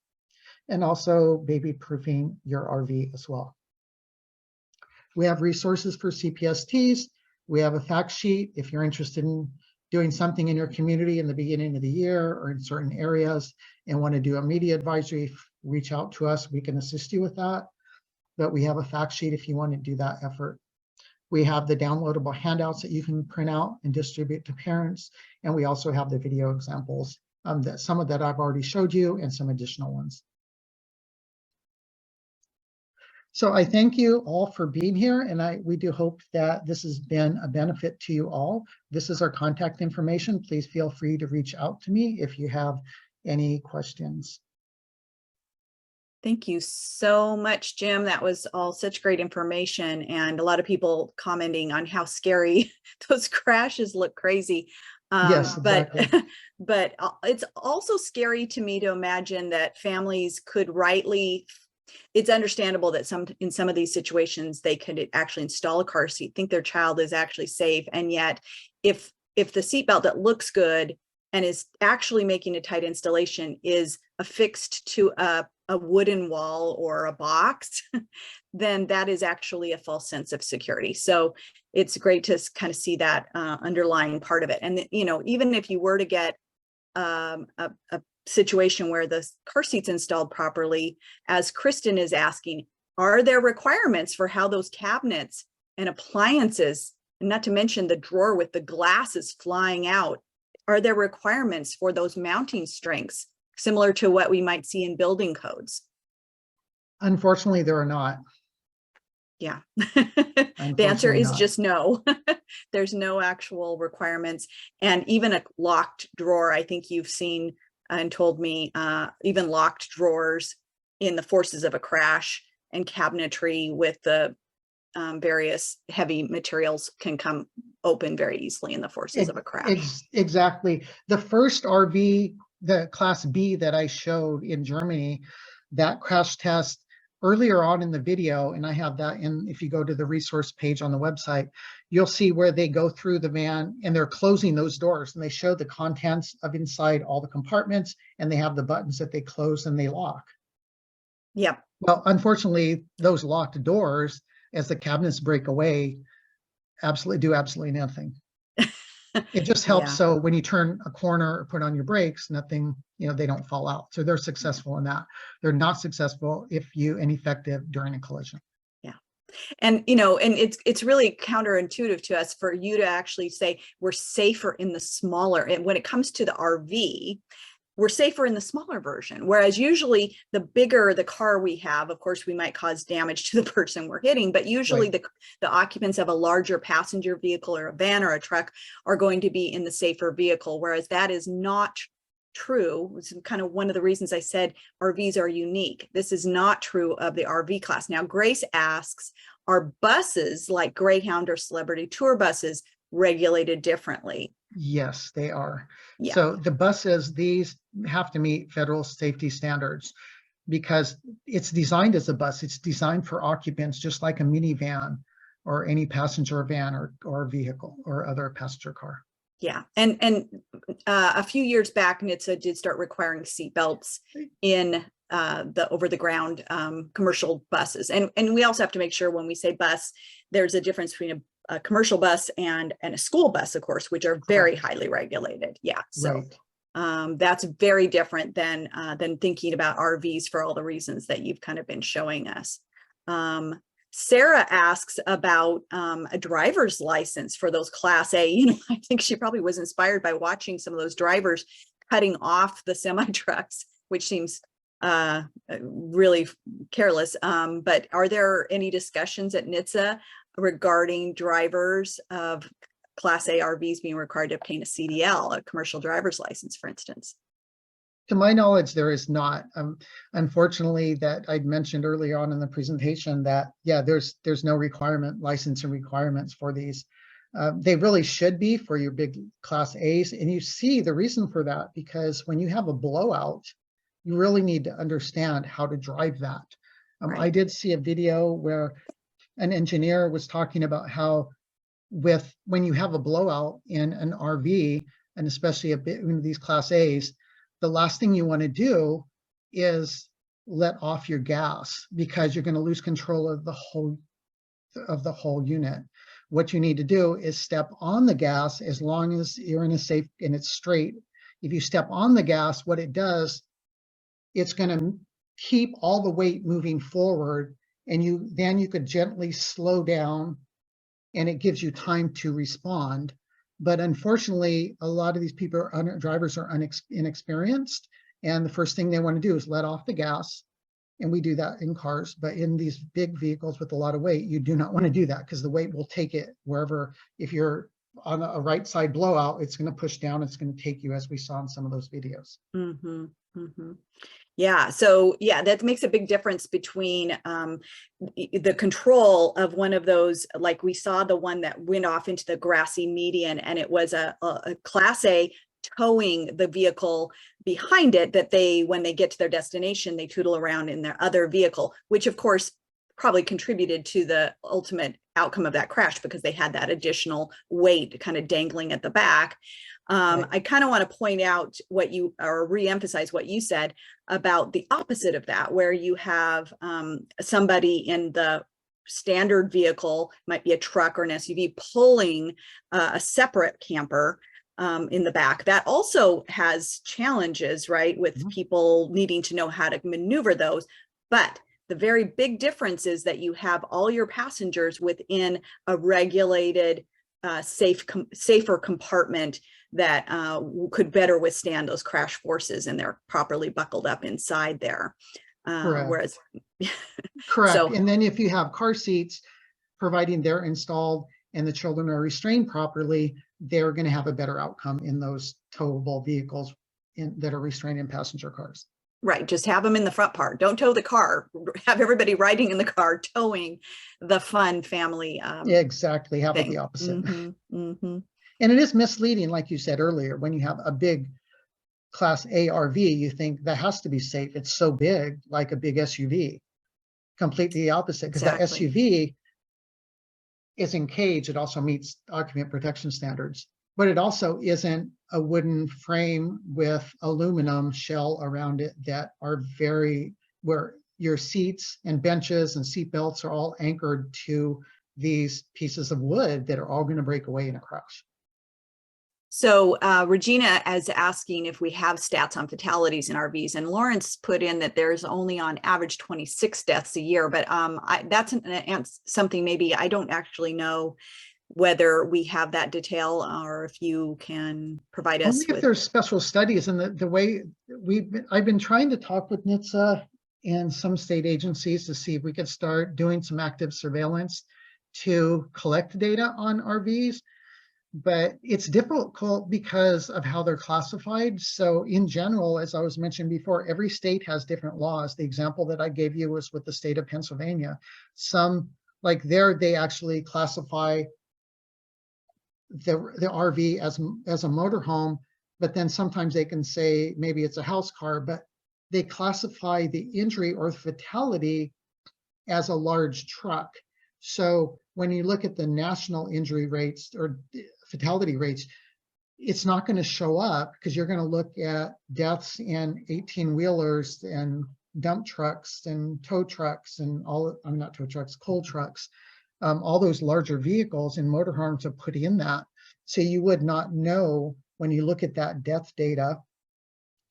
C: and also baby proofing your RV as well. We have resources for CPSTs. We have a fact sheet if you're interested in doing something in your community in the beginning of the year or in certain areas and want to do a media advisory, reach out to us. We can assist you with that. But we have a fact sheet if you want to do that effort. We have the downloadable handouts that you can print out and distribute to parents. And we also have the video examples, some of that I've already showed you and some additional ones. So I thank you all for being here, and we do hope that this has been a benefit to you all. This is our contact information. Please feel free to reach out to me if you have any questions.
B: Thank you so much, Jim. That was all such great information, and a lot of people commenting on how scary those crashes look. Crazy.
C: Yes, exactly.
B: But it's also scary to me to imagine that families could rightly, it's understandable that in some of these situations, they could actually install a car seat, think their child is actually safe. And yet if the seatbelt that looks good and is actually making a tight installation is affixed to a wooden wall or a box, then that is actually a false sense of security. So it's great to kind of see that underlying part of it. And, you know, even if you were to get a situation where the car seat's installed properly, as Kristen is asking, are there requirements for how those cabinets and appliances, and not to mention the drawer with the glasses flying out, are there requirements for those mounting strengths similar to what we might see in building codes?
C: Unfortunately, there are not.
B: Yeah. The answer is just no. There's no actual requirements. And even a locked drawer, I think you've seen and told me, even locked drawers in the forces of a crash and cabinetry with the various heavy materials can come open very easily in the forces of a crash.
C: Exactly. The first RV, the Class B that I showed in Germany, that crash test earlier on in the video, and I have that in, if you go to the resource page on the website, you'll see where they go through the van and they're closing those doors and they show the contents of inside all the compartments and they have the buttons that they close and they lock.
B: Yep.
C: Well, unfortunately, those locked doors, as the cabinets break away, do absolutely nothing. It just helps.
B: Yeah.
C: So when you turn a corner or put on your brakes, nothing, they don't fall out. So they're successful in that. They're not successful if you ineffective during a collision.
B: Yeah. And, and it's really counterintuitive to us for you to actually say we're safer in the smaller, and when it comes to the RV, we're safer in the smaller version. Whereas usually the bigger the car we have, of course, we might cause damage to the person we're hitting, but usually
C: Right.
B: the occupants of a larger passenger vehicle or a van or a truck are going to be in the safer vehicle. Whereas that is not true. It's kind of one of the reasons I said RVs are unique. This is not true of the RV class. Now, Grace asks, are buses like Greyhound or Celebrity Tour buses regulated differently?
C: Yes, they are.
B: Yeah.
C: So the buses, these have to meet federal safety standards because it's designed as a bus. It's designed for occupants, just like a minivan or any passenger van or vehicle or other passenger car.
B: Yeah. And a few years back, NHTSA did start requiring seatbelts in the over the ground commercial buses. And we also have to make sure when we say bus, there's a difference between a commercial bus and a school bus, of course, which are very highly regulated. Yeah. So
C: Right.
B: that's very different than thinking about RVs for all the reasons that you've kind of been showing us. Sarah asks about a driver's license for those Class A. I think she probably was inspired by watching some of those drivers cutting off the semi trucks, which seems really careless. But are there any discussions at NHTSA regarding drivers of Class A RVs being required to obtain a CDL, a commercial driver's license, for instance?
C: To my knowledge, there is not. Unfortunately, that I'd mentioned earlier on in the presentation that, yeah, there's no licensing requirements for these. They really should be for your big Class A's. And you see the reason for that, because when you have a blowout, you really need to understand how to drive that.
B: Right.
C: I did see a video where an engineer was talking about how when you have a blowout in an RV, and especially these Class A's, the last thing you want to do is let off your gas because you're going to lose control of the whole unit. What you need to do is step on the gas as long as you're in a safe and it's straight. If you step on the gas, what it does, it's going to keep all the weight moving forward, and then you could gently slow down and it gives you time to respond. But unfortunately, a lot of these drivers are inexperienced, and the first thing they want to do is let off the gas. And we do that in cars, but in these big vehicles with a lot of weight, you do not want to do that because the weight will take it wherever. If you're on a right side blowout, it's going to push down. It's going to take you, as we saw in some of those videos.
B: Mm-hmm, mm-hmm. Yeah. So yeah, that makes a big difference between the control of one of those, like we saw the one that went off into the grassy median, and it was a Class A towing the vehicle behind it, that when they get to their destination, they tootle around in their other vehicle, which of course probably contributed to the ultimate outcome of that crash because they had that additional weight kind of dangling at the back.
C: Right.
B: I kind of want to point out or re-emphasize what you said about the opposite of that, where you have somebody in the standard vehicle, might be a truck or an SUV, pulling a separate camper in the back. That also has challenges, right, with people needing to know how to maneuver those. But the very big difference is that you have all your passengers within a regulated, safer compartment that could better withstand those crash forces, and they're properly buckled up inside there.
C: Correct.
B: Whereas,
C: correct.
B: So,
C: and then if you have car seats, providing they're installed and the children are restrained properly, they're going to have a better outcome in those towable vehicles that are restrained in passenger cars.
B: Right. Just have them in the front part. Don't tow the car. Have everybody riding in the car, towing the fun family.
C: Exactly. Have it the opposite. And it is misleading, like you said earlier, when you have a big Class A RV, you think that has to be safe. It's so big, like a big SUV. completely the opposite, because that
B: Exactly.
C: SUV is in cage. It also meets occupant protection standards, but it also isn't a wooden frame with aluminum shell around it that are where your seats and benches and seat belts are all anchored to these pieces of wood that are all going to break away in a crash.
B: So Regina is asking if we have stats on fatalities in RVs, and Lawrence put in that there's only on average 26 deaths a year, but that's something maybe I don't actually know whether we have that detail, or if you can provide us
C: Only if
B: with.
C: there's special studies, and the way I've been trying to talk with NHTSA and some state agencies to see if we could start doing some active surveillance to collect data on RVs. But it's difficult because of how they're classified. So in general, as I was mentioned before, every state has different laws. The example that I gave you was with the state of Pennsylvania. Some, like there, they actually classify the RV as a motorhome, but then sometimes they can say maybe it's a house car, but they classify the injury or fatality as a large truck. So when you look at the national injury rates or fatality rates, it's not going to show up because you're going to look at deaths in 18-wheelers and dump trucks and tow trucks and all, I'm not tow trucks, coal trucks, all those larger vehicles and motorhomes are put in that. So you would not know when you look at that death data,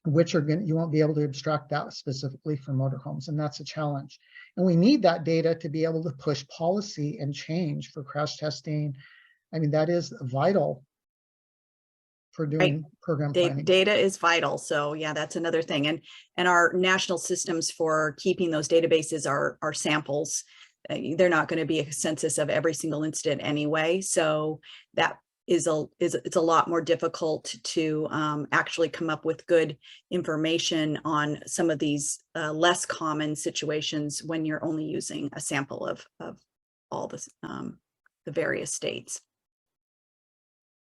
C: which are going, you won't be able to abstract that specifically for motorhomes, and that's a challenge. And we need that data to be able to push policy and change for crash testing. I mean, that is vital for doing program planning.
B: Data is vital. So yeah, that's another thing. And our national systems for keeping those databases are samples. They're not going to be a census of every single incident anyway. So that it's a lot more difficult to actually come up with good information on some of these less common situations when you're only using a sample of all the various states.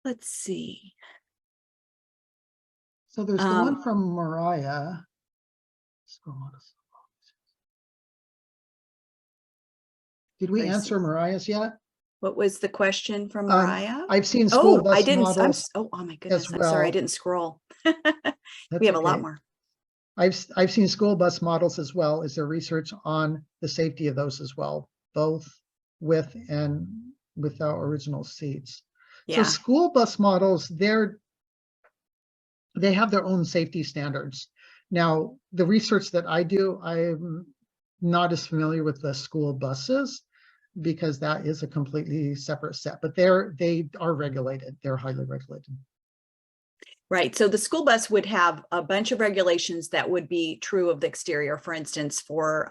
B: Let's see.
C: So there's the one from Mariah. Did we answer Mariah's yet?
B: What was the question from Mariah?
C: I've seen school bus
B: I didn't.
C: models.
B: Oh my goodness!
C: As
B: I'm sorry, I
C: well.
B: didn't scroll.
C: We
B: have a lot more.
C: I've seen school bus models as well. Is there research on the safety of those as well, both with and without original seats?
B: Yeah.
C: So school bus models, they have their own safety standards. Now, the research that I do, I'm not as familiar with the school buses because that is a completely separate set, but they are regulated. They're highly regulated.
B: Right. So the school bus would have a bunch of regulations that would be true of the exterior, for instance, for,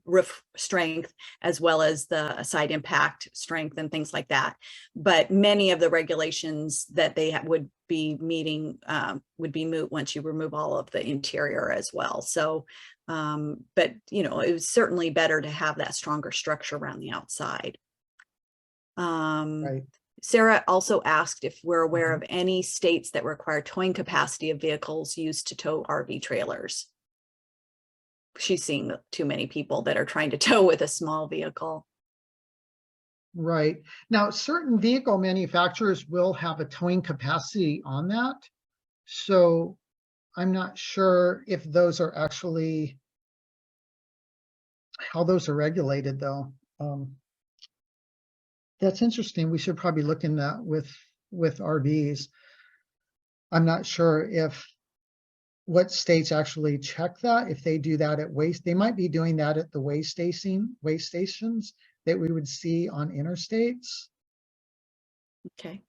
B: roof strength, as well as the side impact strength and things like that. But many of the regulations that they would be meeting would be moot once you remove all of the interior as well. So, but, it was certainly better to have that stronger structure around the outside.
C: Right.
B: Sarah also asked if we're aware of any states that require towing capacity of vehicles used to tow RV trailers. She's seeing too many people that are trying to tow with a small vehicle.
C: Right. Now, certain vehicle manufacturers will have a towing capacity on that. So I'm not sure if those are actually, how those are regulated though. That's interesting. We should probably look in that with RVs. I'm not sure if what states actually check that. If they do that at waste, they might be doing that at the waste stations that we would see on interstates.
B: Okay.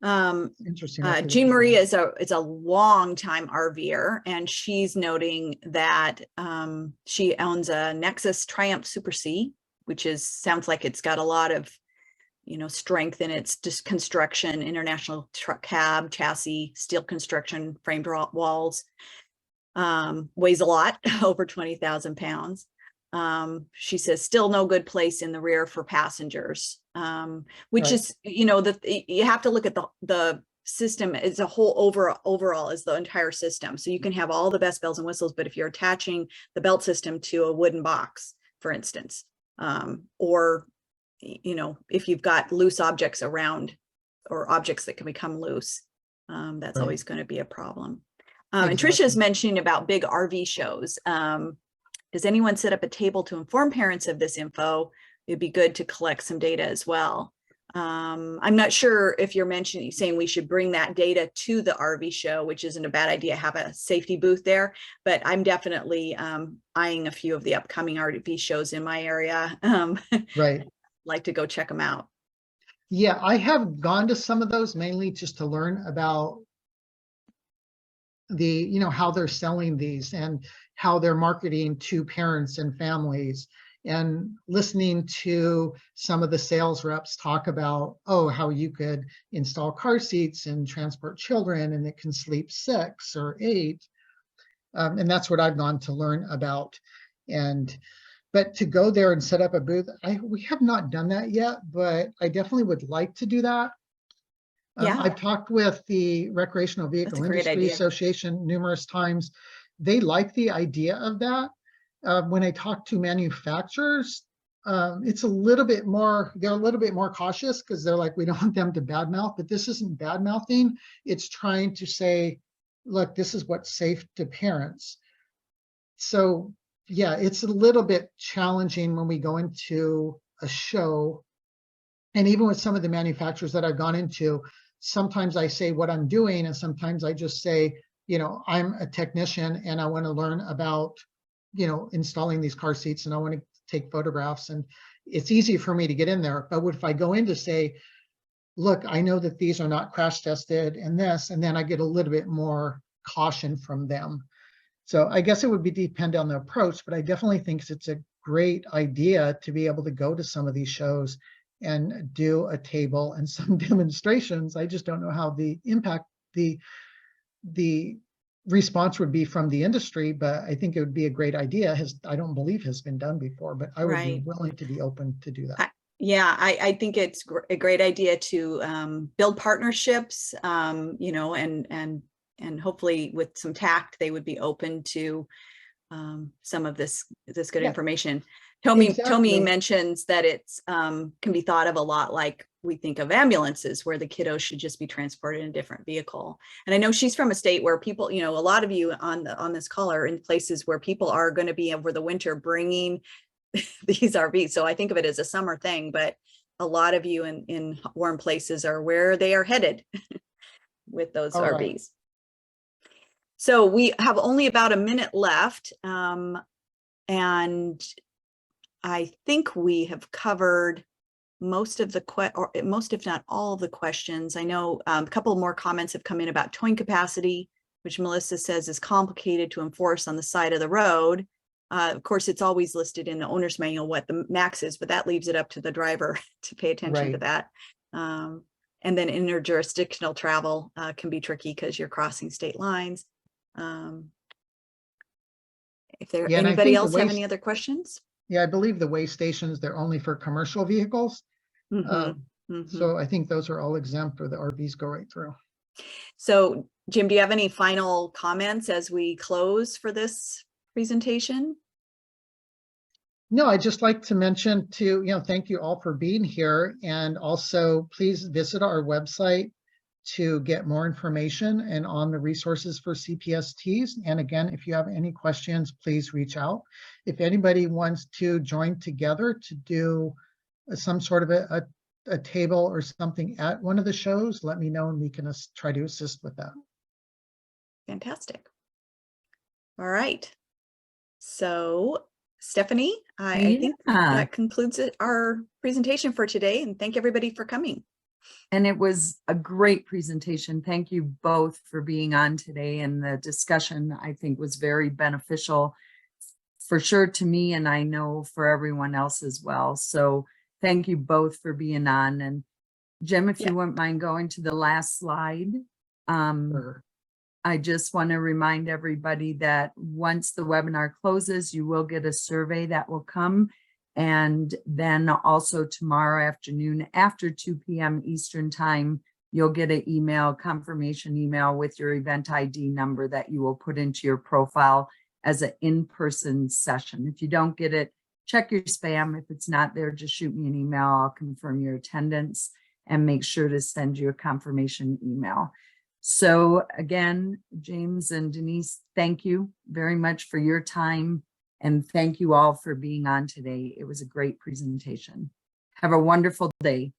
C: Interesting.
B: Jean Marie is a long time RVer, and she's noting that she owns a Nexus Triumph Super C, which sounds like it's got a lot of, strength in its construction, international truck cab, chassis, steel construction, framed walls, weighs a lot, over 20,000 pounds. She says still no good place in the rear for passengers, which is, you have to look at the system is a whole overall is the entire system. So you can have all the best bells and whistles, but if you're attaching the belt system to a wooden box, for instance, or, you know, if you've got loose objects around or objects that can become loose, that's
C: Right.
B: always going to be a problem. And
C: Exactly.
B: Trisha's mentioning about big RV shows. Does anyone set up a table to inform parents of this info? It'd be good to collect some data as well. I'm not sure if you're saying we should bring that data to the RV show, which isn't a bad idea, have a safety booth there, but I'm definitely eyeing a few of the upcoming RV shows in my area.
C: Right.
B: Like to go check them out.
C: Yeah, I have gone to some of those mainly just to learn about the, how they're selling these and how they're marketing to parents and families, and listening to some of the sales reps talk about, oh, how you could install car seats and transport children and it can sleep 6 or 8. And that's what I've gone to learn about. But to go there and set up a booth, we have not done that yet, but I definitely would like to do that.
B: Yeah.
C: I've talked with the Recreational Vehicle Industry Association numerous times. They like the idea of that. When I talk to manufacturers, it's a little bit more, they're a little bit more cautious because they're like, we don't want them to badmouth, but this isn't badmouthing. It's trying to say, look, this is what's safe to parents. So yeah, it's a little bit challenging when we go into a show. And even with some of the manufacturers that I've gone into, sometimes I say what I'm doing, and sometimes I just say, I'm a technician and I want to learn about, installing these car seats, and I want to take photographs, and it's easy for me to get in there. But if I go in to say, look, I know that these are not crash tested and this, and then I get a little bit more caution from them. So I guess it would depend on the approach, but I definitely think it's a great idea to be able to go to some of these shows and do a table and some demonstrations. I just don't know how the impact, the response would be from the industry, but I think it would be a great idea. I don't believe has been done before, but I would be willing to be open to do that.
B: I think it's a great idea to build partnerships, and hopefully with some tact, they would be open to some of this good information. Tomi mentions that it's can be thought of a lot like we think of ambulances, where the kiddos should just be transported in a different vehicle. And I know she's from a state where people, a lot of you on this call are in places where people are going to be over the winter bringing these RVs. So I think of it as a summer thing, but a lot of you in warm places are where they are headed with those RVs. Right. So we have only about a minute left. And I think we have covered most of most, if not all of the questions. I know a couple more comments have come in about towing capacity, which Melissa says is complicated to enforce on the side of the road. Of course, it's always listed in the owner's manual what the max is, but that leaves it up to the driver to pay attention to that. And then interjurisdictional travel can be tricky because you're crossing state lines. If anybody else have any other questions?
C: Yeah, I believe the weigh stations, they're only for commercial vehicles. So I think those are all exempt, or the RVs go right through. So
B: Jim, do you have any final comments as we close for this presentation?
C: No, I'd just like to mention thank you all for being here, and also please visit our website to get more information and on the resources for CPSTs. And again, if you have any questions, please reach out. If anybody wants to join together to do some sort of a table or something at one of the shows, let me know and we can try to assist with that.
B: Fantastic. All right. So Stephanie, I think that concludes our presentation for today, and thank everybody for coming.
A: And it was a great presentation. Thank you both for being on today. And the discussion, I think, was very beneficial for sure to me, and I know for everyone else as well. So thank you both for being on. And Jim, if you wouldn't mind going to the last slide.
C: Sure.
A: I just want to remind everybody that once the webinar closes, you will get a survey that will come. And then also tomorrow afternoon after 2 p.m. Eastern time, you'll get an email, confirmation email with your event ID number that you will put into your profile as an in-person session. If you don't get it, check your spam. If it's not there, just shoot me an email. I'll confirm your attendance and make sure to send you a confirmation email. So again, James and Denise, thank you very much for your time. And thank you all for being on today. It was a great presentation. Have a wonderful day.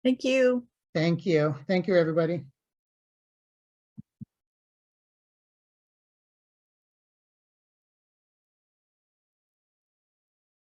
B: Thank you.
C: Thank you. Thank you, everybody.